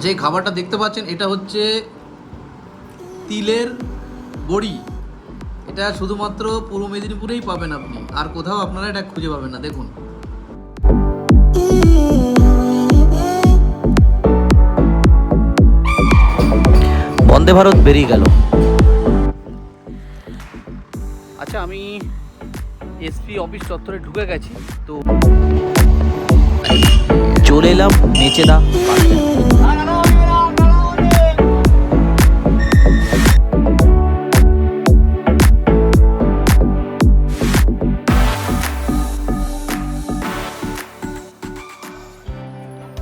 যে খাবারটা দেখতে পাচ্ছেন এটা হচ্ছে তিলের বড়ি। এটা শুধুমাত্র পূর্ব মেদিনীপুরেই পাবেন আপনি, আর কোথাও আপনারা এটা খুঁজে পাবেন না। দেখুন বন্দে ভারত বেরিয়ে গেল। আচ্ছা, আমি এসপি অফিস চত্বরে ঢুকে গেছি, তো চলে এলাম মেচেদা বাস স্ট্যান্ড।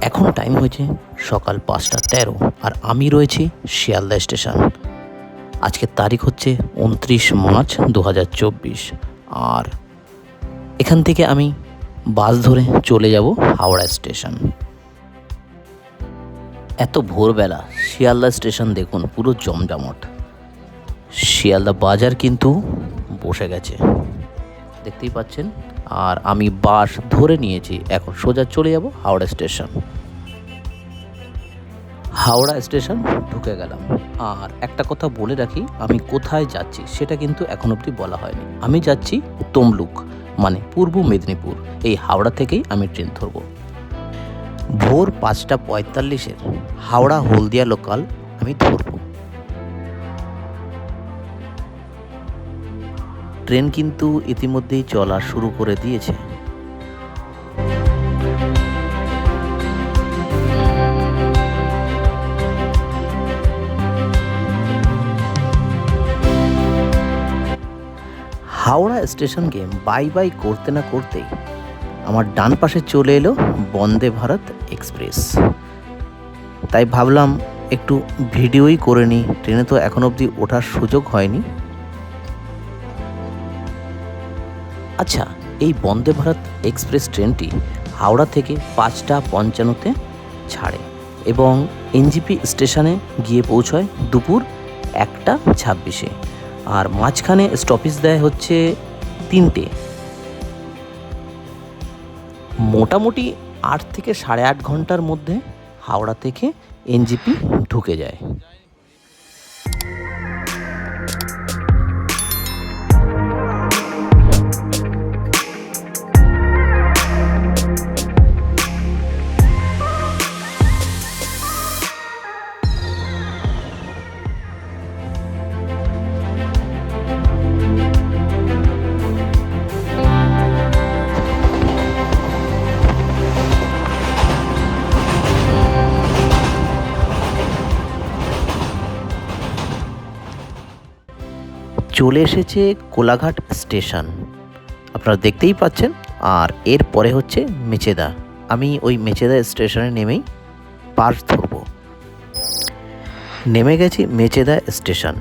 এখন টাইম হয়েছে সকাল 5:13, আর আমি রয়েছি শিয়ালদা স্টেশন। আজকের তারিখ হচ্ছে 29 মার্চ 2024, আর এখান থেকে আমি বাস ধরে চলে যাব হাওড়া স্টেশন। এত ভোরবেলা শিয়ালদা স্টেশন দেখুন পুরো জমজমাট। শিয়ালদা বাজার কিন্তু বসে গেছে, দেখতেই পাচ্ছেন। আর আমি বাস ধরে নিয়েছি, এখন সোজা চলে যাব হাওড়া স্টেশন। হাওড়া স্টেশন ঢুকে গেলাম। আর একটা কথা বলে রাখি, আমি কোথায় যাচ্ছি সেটা কিন্তু এখন অবধি বলা হয়নি। আমি যাচ্ছি তমলুক, মানে পূর্ব মেদিনীপুর। এই হাওড়া থেকেই আমি ট্রেন ধরব। ভোর 5:45 হাওড়া হলদিয়া লোকাল আমি ধরব। ট্রেন কিন্তু ইতিমধ্যেই চলা শুরু করে দিয়েছে। হাওড়া স্টেশনকে বাই বাই করতে না করতেই আমার ডান পাশে চলে এলো বন্দে ভারত এক্সপ্রেস। তাই ভাবলাম একটু ভিডিওই করে নিই। ট্রেনে তো এখন অবধি ওঠার সুযোগ হয়নি। আচ্ছা, এই বন্দে ভারত এক্সপ্রেস ট্রেনটি হাওড়া থেকে 5:55 ছাড়ে এবং এনজিপি স্টেশনে গিয়ে পৌঁছয় দুপুর 1:26, আর মাঝখানে স্টপেজ দেয় হচ্ছে 3টে। মোটামুটি 8 থেকে 8.5 ঘন্টার মধ্যে হাওড়া থেকে এনজিপি ঢুকে যায়। চলে এসেছে কোলাঘাট স্টেশন, আপনারা দেখতেই পাচ্ছেন। আর এর পরে হচ্ছে মেচেদা। আমি ওই মেচেদা স্টেশনে নেমেই বাস ধরব। নেমে গেছি মেচেদা স্টেশন,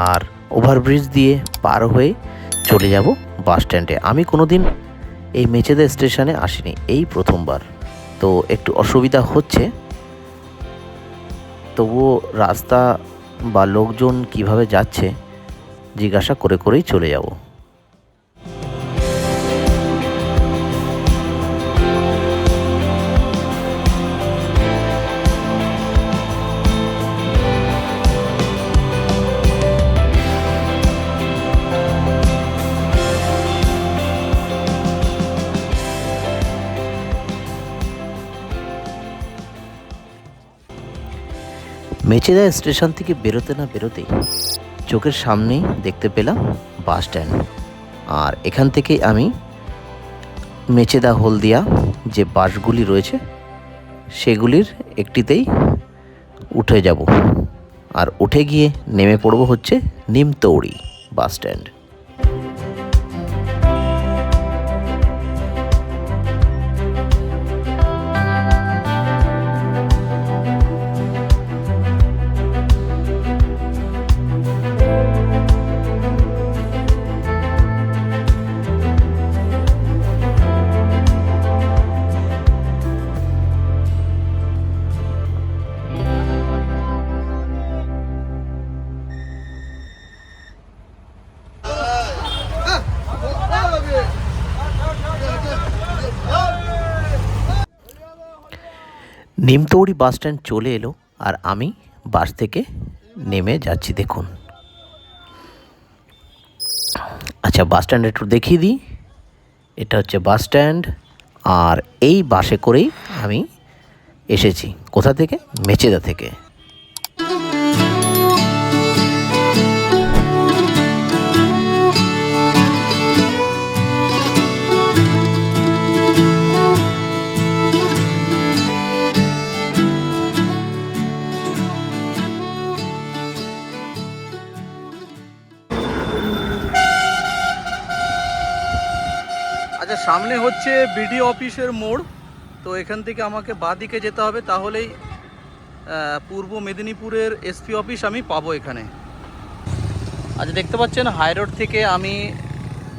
আর ওভারব্রিজ দিয়ে পার হয়ে চলে যাব বাস স্ট্যান্ডে। আমি কোনোদিন এই মেচেদা স্টেশনে আসিনি, এই প্রথমবার, তো একটু অসুবিধা হচ্ছে। তবুও রাস্তা বা লোকজন কিভাবে যাচ্ছে জিজ্ঞাসা করে করেই চলে যাব। মেচেদা স্টেশন থেকে বেরোতে না বেরোতেই চোখের সামনেই দেখতে পেলাম বাস স্ট্যান্ড। আর এখান থেকেই আমি মেচেদা হলদিয়া যে বাসগুলি রয়েছে সেগুলির একটিতেই উঠে যাব, আর উঠে গিয়ে নেমে পড়ব হচ্ছে Nimtouri bus stand. Nimtouri bus stand চলে এলো আর আমি বাস থেকে নেমে যাচ্ছি। দেখুন, আচ্ছা বাস স্ট্যান্ড একটু দেখিয়ে দিই। এটা হচ্ছে বাস স্ট্যান্ড, আর এই বাসে করেই আমি এসেছি। কোথা থেকে? মেচেদা থেকে। আচ্ছা, সামনে হচ্ছে বিডিও অফিসের মোড়। তো এখান থেকে আমাকে বাঁদিকে যেতে হবে, তাহলেই পূর্ব মেদিনীপুরের এসপি অফিস আমি পাবো এখানে। আচ্ছা, দেখতে পাচ্ছেন হাই রোড থেকে আমি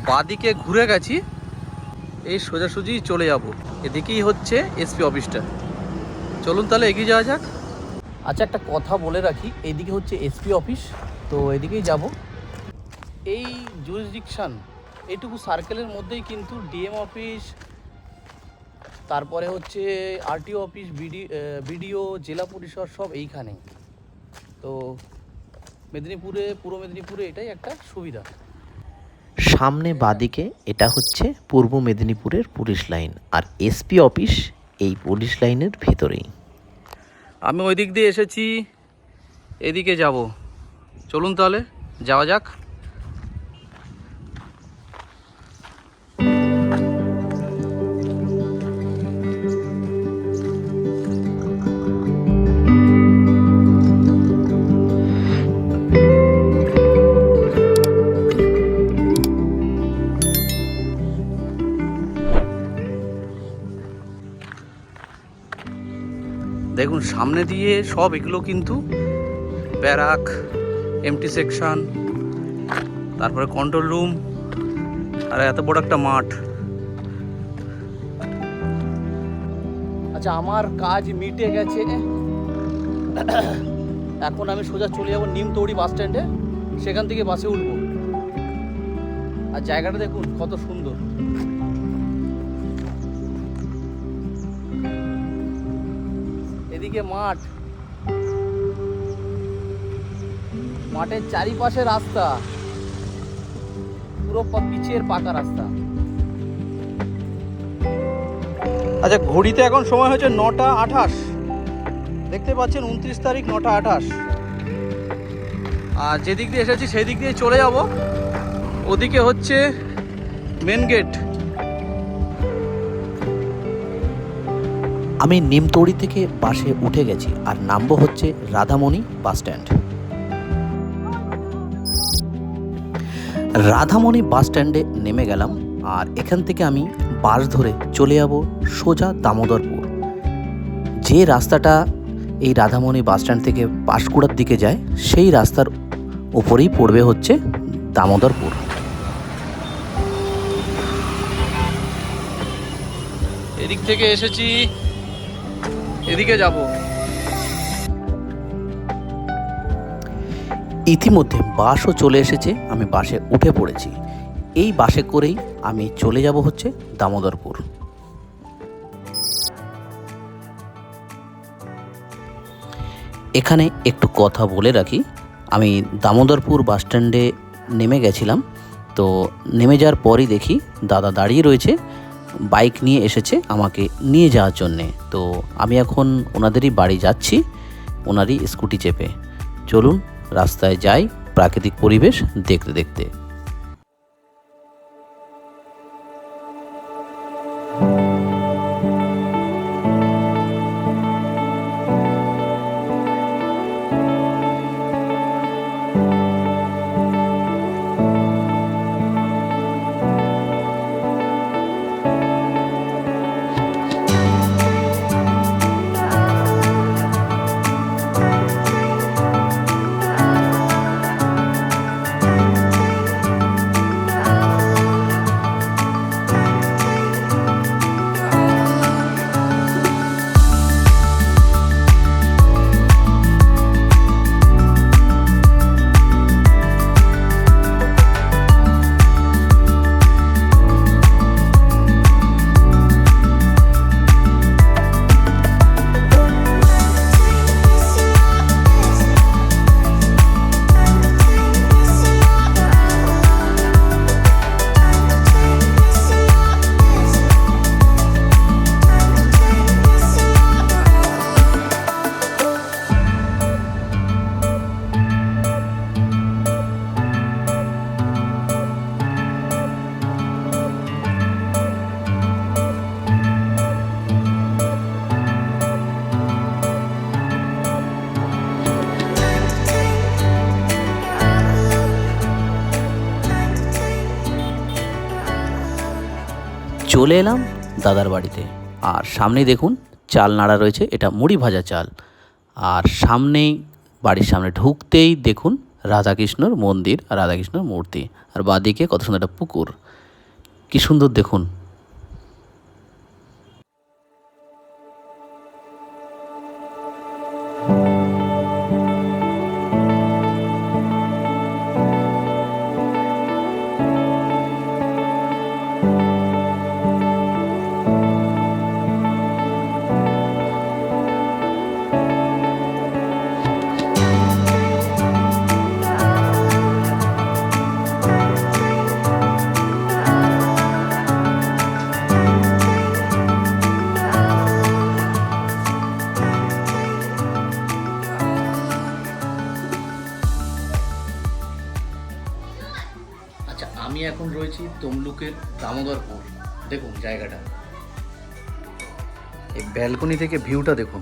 বাঁদিকে ঘুরে গেছি, এই সোজাসুজি চলে যাব। এদিকেই হচ্ছে এসপি অফিসটা। চলুন তাহলে এগিয়ে যাওয়া যাক। আচ্ছা, একটা কথা বলে রাখি, এইদিকে হচ্ছে এসপি অফিস, তো এদিকেই যাব। এই জুরিসডিকশন এইটুকু সার্কেলের মধ্যেই কিন্তু ডিএম অফিস, তারপরে হচ্ছে আরটিও অফিস, বিডিও, জেলা পরিষদ সব এইখানে। তো পূর্ব মেদিনীপুরে এটাই একটা সুবিধা। সামনে বাদিকে এটা হচ্ছে পূর্ব মেদিনীপুরের পুলিশ লাইন, আর এসপি অফিস এই পুলিশ লাইনের ভেতরেই। আমি ওই দিক দিয়ে এসেছি, এদিকে যাব। চলুন তাহলে যাওয়া যাক। দেখুন সামনে দিয়ে সব এগুলো কিন্তু ব্যারাক, এমটি সেকশন, তারপরে কন্ট্রোল রুম, আর এত বড় একটা মাঠ। আচ্ছা, আমার কাজ মিটে গেছে। এখন আমি সোজা চলে যাব নিমতৌড়ি বাস স্ট্যান্ডে, সেখান থেকে বাসে উঠব। আর জায়গাটা দেখুন কত সুন্দর। এদিকে মাঠ, মাঠের চারিপাশে রাস্তা, পুরো পিচের পাকা রাস্তা। আচ্ছা, ঘড়িতে এখন সময় হচ্ছে 9টা 28। দেখতে পাচ্ছেন 29 তারিখ 9টা 28। আর যেদিক দিয়ে এসেছি সেই দিক দিয়ে চলে যাব। ওদিকে হচ্ছে মেন গেট। আমি নিমতৌড়ি থেকে বাসে উঠে গেছি, আর নামবো হচ্ছে রাধামণি বাস স্ট্যান্ড। রাধামণি বাস স্ট্যান্ডে নেমে গেলাম, আর এখান থেকে আমি বাস ধরে চলে যাব সোজা দামোদরপুর। যে রাস্তাটা এই রাধামণি বাস স্ট্যান্ড থেকে পাঁশকুড়ার দিকে যায়, সেই রাস্তার উপরেই পড়বে হচ্ছে দামোদরপুর। এদিক থেকে এসেছি, এদিকে যাব। ইতিমধ্যে বাসও চলে এসেছে, আমি বাসে উঠে পড়েছি। এই বাসে করেই আমি চলে যাব হচ্ছে দামোদরপুর। এখানে একটু কথা বলে রাখি, আমি দামোদরপুর বাস স্ট্যান্ডে নেমে গেছিলাম। তো নেমে যাওয়ার পরই দেখি দাদা দাঁড়িয়ে রয়েছে, বাইক নিয়ে এসেছে আমাকে নিয়ে যাওয়ার জন্যে। তো আমি এখন ওনাদেরই বাড়ি যাচ্ছি, ওনারই স্কুটি চেপে। চলুন রাস্তায় যাই প্রাকৃতিক পরিবেশ দেখতে দেখতে। চলে এলাম দাদার বাড়িতে। আর সামনেই দেখুন চাল নাড়া রয়েছে, এটা মুড়ি ভাজা চাল। আর সামনেই বাড়ির সামনে ঢুকতেই দেখুন রাধাকৃষ্ণর মন্দির আর রাধাকৃষ্ণর মূর্তি, আর বাঁদিকে কত সুন্দর একটা পুকুর, কি সুন্দর দেখুন। আচ্ছা, আমি এখন রয়েছি তমলুকের দামোদরপুর। দেখুন জায়গাটা, এই ব্যালকনি থেকে ভিউটা দেখুন।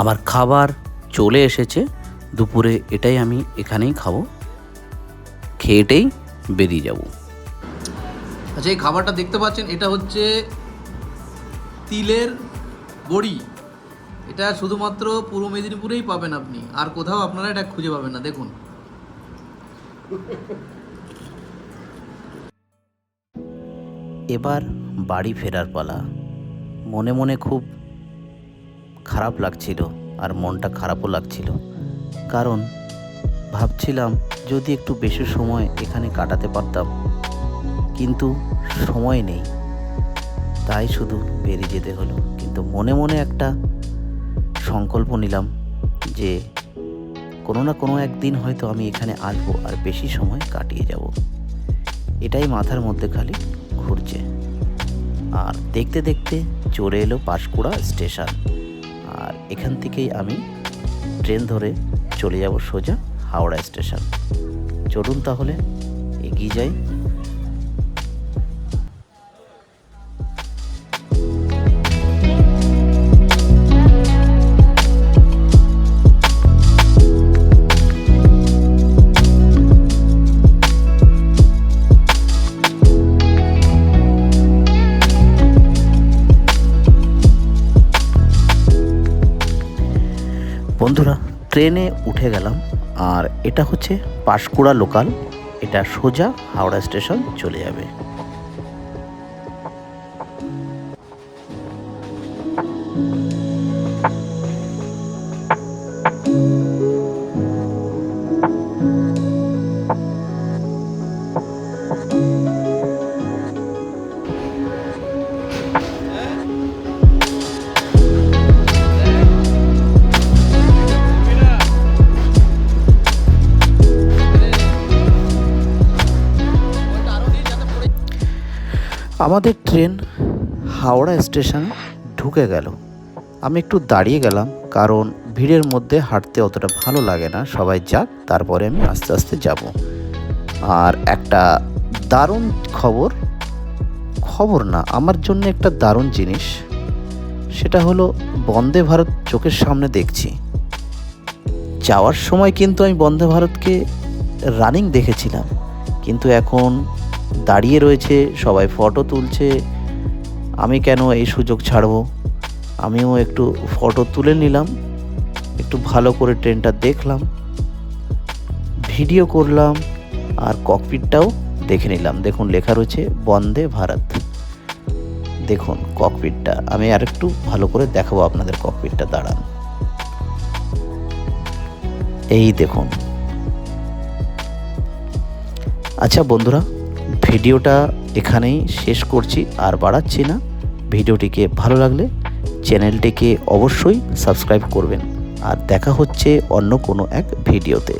আমার খাবার চলে এসেছে, দুপুরে এটাই আমি এখানেই খাবো, খেয়েটেই বেরিয়ে যাব। আচ্ছা, এই খাবারটা দেখতে পাচ্ছেন, এটা হচ্ছে তিলের বড়ি। এটা শুধুমাত্র পূর্ব মেদিনীপুরেই পাবেন আপনি, আর কোথাও আপনারা এটা খুঁজে পাবেন না। দেখুন, এবার বাড়ি ফেরার পালা। মনে মনে খুব খারাপ লাগছিল, আর মনটা খারাপও লাগছিল, কারণ ভাবছিলাম যদি একটু বেশি সময় এখানে কাটাতে পারতাম, কিন্তু সময় নেই, তাই শুধু বেরিয়ে যেতে হলো। কিন্তু মনে মনে একটা সংকল্প নিলাম যে কোনো না কোনো একদিন হয়তো আমি এখানে আসবো আর বেশি সময় কাটিয়ে যাব। এটাই মাথার মধ্যে খালি ঘুরছে। আর দেখতে দেখতে চলে এলো পাঁশকুড়া স্টেশন, আর এখান থেকেই আমি ট্রেন ধরে চলে যাব সোজা হাওড়া স্টেশন। চলুন তাহলে এগিয়ে যাই। বন্ধুরা, ট্রেনে উঠে গেলাম, আর এটা হচ্ছে পাঁশকুড়া লোকাল। এটা সোজা হাওড়া স্টেশন চলে যাবে। আমাদের ট্রেন হাওড়া স্টেশনে ঢুকে গেল। আমি একটু দাঁড়িয়ে গেলাম, কারণ ভিড়ের মধ্যে হাঁটতে অতটা ভালো লাগে না। সবাই যাক, তারপরে আমি আস্তে আস্তে যাব। আর একটা দারুণ খবর না, আমার জন্য একটা দারুণ জিনিস, সেটা হলো বন্দে ভারত চোখের সামনে দেখছি। যাওয়ার সময় কিন্তু আমি বন্দে ভারতকে রানিং দেখেছিলাম, কিন্তু এখন দাঁড়িয়ে রয়েছে, সবাই ফটো তুলছে। আমি কেন এই সুযোগ ছাড়ব? আমিও একটু ফটো তুলে নিলাম, একটু ভালো করে ট্রেনটা দেখলাম, ভিডিও করলাম, আর ককপিটটাও দেখে নিলাম। দেখুন লেখা রয়েছে বন্দে ভারত। দেখুন ককপিটটা আমি আর একটু ভালো করে দেখাবো আপনাদের। ককপিটটা দাঁড়ান, এই দেখুন। আচ্ছা বন্ধুরা, ভিডিওটা এখানেই শেষ করছি, আর বাড়াচ্ছি না। ভিডিওটিকে ভালো লাগলে চ্যানেলটিকে অবশ্যই সাবস্ক্রাইব করবেন, আর দেখা হচ্ছে অন্য কোনো এক ভিডিওতে।